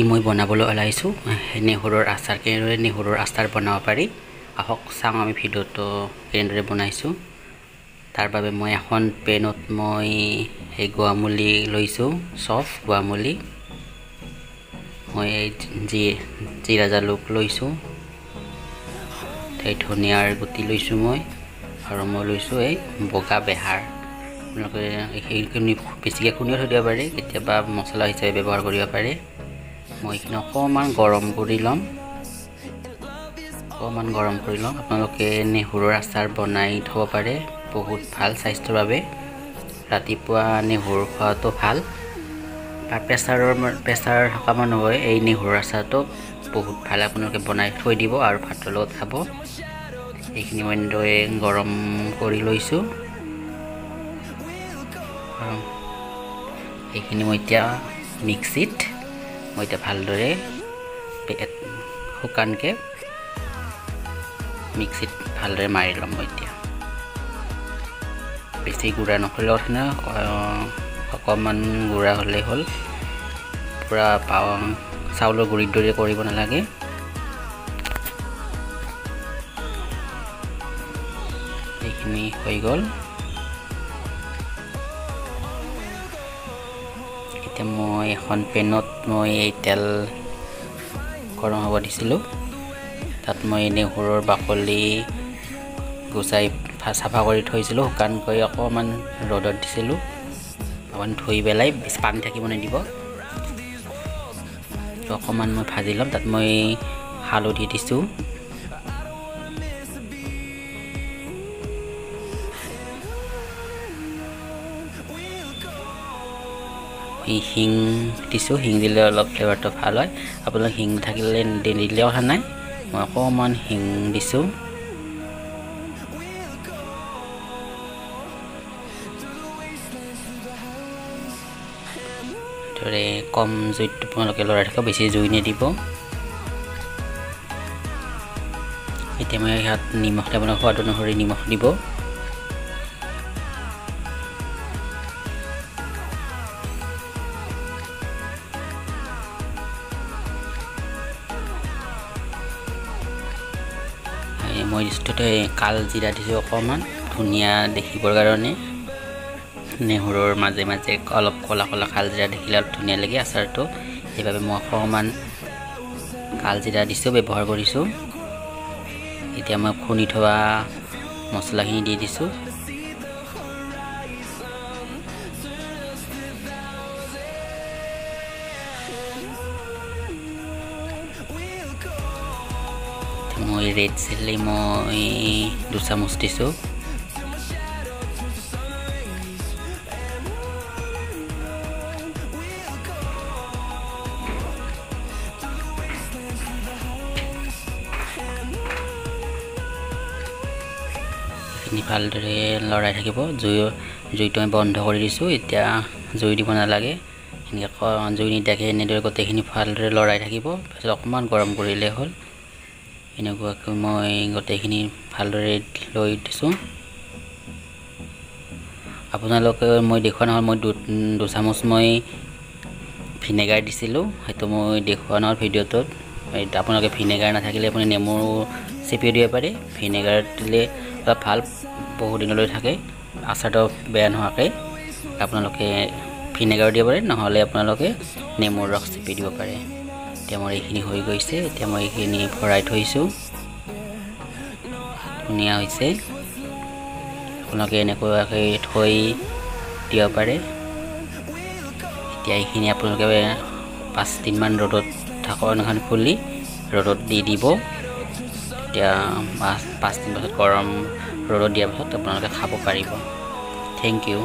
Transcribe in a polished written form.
আজি মই বনাবলৈ ওলাইছো নেহুৰৰ আচাৰ কেনেদৰে নেহুৰৰ আচাৰ বনাব পাৰি আহক চাওঁ আমি ভিডিওটো কেনেদৰে বনাইছো তাৰ বাবে মই এখন পেনত মই এই গুৱামুলি লৈছো সফ গুৱামুলি মই জিৰা জালুক লৈছো এই ধনিয়াৰ গুটি লৈছো মই আৰু মই লৈছো এই বগা বেহাৰ আপোনালোকে এইখিনি বেছিকৈ খুন্দিও থৈ দিব পাৰে কেতিয়াবা মছলা হিচাপে ব্যৱহাৰ কৰিব পাৰে মই এইখিনি অকণমান গৰম কৰি ল'ম আপোনালোকে নেহুৰৰ আচাৰ বনাই থব পাৰে বহুত ভাল স্বাস্থ্যৰ বাবে ৰাতিপুৱা নেহুৰ খোৱাটো ভাল আৰু প্ৰেছাৰ থকা মানুহৰ এই নেহুৰৰ আচাৰটো বহুত ভাল আপোনালোকে বনাই থৈ দিব আৰু ভাতৰ লগত খাব এইখিনি মই এনেদৰে গৰম কৰি লৈছো এইখিনি মই এতিয়া মিক্সিত মই এটা ভালদৰে শুকানকে মিক্সিত ভালদৰে মাৰি লম মই এতিয়া বেছি গুড়া নকৰিলেও না অকণমান গুড়া হ'লে হ'ল পুৰা চাউলৰ গুড়িৰ দৰে কৰিব নালাগে এইখিনি হৈ গ'ল এতিয়া মই এখন পেনত মই এই তেল গৰম হ'ব দিছিলোঁ তাত মই নেহুৰৰ বাকলি গুচাই চাফা কৰি থৈছিলোঁ শুকানকৈ অকণমান ৰ'দত দিছিলোঁ অকণমান ধুই পেলাই পানী থাকিব নিদিব অকণমান মই ভাজি ল'ম তাত মই হালধি দিছোঁ হিং দিছোঁ হিং দিলে অলপ ফ্লেভাৰটো ভাল হয় আপোনালোক হিং থাকিলে নিদিলেও কথা নাই মই অকণমান হিং দিছোঁ ধৰে কম জুইত আপোনালোকে লৰাই থাকিব বেছি জুই নিদিব এতিয়া মই ইয়াত নিমখ আপোনাৰ সোৱাদ অনুসৰি নিমখ দিব মই দিছোতে কাল জিৰা দিছোঁ অকণমান ধুনীয়া দেখিবৰ কাৰণে নেহুৰৰ মাজে মাজে অলপ কলা কলা কাল জিৰা দেখিলে অলপ ধুনীয়া লাগে আচাৰটো সেইবাবে মই অকণমান কাল জিৰা দিছোঁ ব্যৱহাৰ কৰিছোঁ এতিয়া মই খুন্দি থোৱা মছলাখিনি দি দিছোঁ মই ৰেড চিলি মই 2 চামুচ দিছোঁ ভালদৰে লৰাই থাকিব জুইটো মই বন্ধ কৰি দিছোঁ এতিয়া জুই দিব নালাগে এনেকৈ জুই নিদিয়াকৈ এনেদৰে গোটেইখিনি ভালদৰে লৰাই থাকিব তাৰপিছত অকণমান গৰম কৰিলে হ'ল এনেকুৱাকৈ মই গোটেইখিনি ভালদৰে লৈ দিছোঁ আপোনালোকে মই দেখুওৱা নহ'ল মই 2 চামুচ মই ভিনেগাৰ দিছিলোঁ সেইটো মই দেখুওৱা নহ'ল ভিডিঅ'টোত আপোনালোকে ভিনেগাৰ নাথাকিলে আপুনি নেমু চেপি দিব পাৰে ভিনেগাৰ দিলে অলপ ভাল বহু দিনলৈ থাকে আচাৰটো বেয়া নোহোৱাকৈ আপোনালোকে ভিনেগাৰ দিব পাৰে নহ'লে আপোনালোকে নেমুৰ ৰস চেপি দিব পাৰে এতিয়া মোৰ এইখিনি হৈ গৈছে এতিয়া মই এইখিনি ভৰাই থৈছোঁ ধুনীয়া হৈছে আপোনালোকে এনেকুৱাকৈ থৈ দিব পাৰে এতিয়া এইখিনি আপোনালোকে 5 দিনমান ৰ'দত এখন খুলি ৰ'দত দি দিব এতিয়া 5 দিন পাছত গৰম ৰ'দত দিয়াৰ পাছত আপোনালোকে খাব পাৰিব থেংক ইউ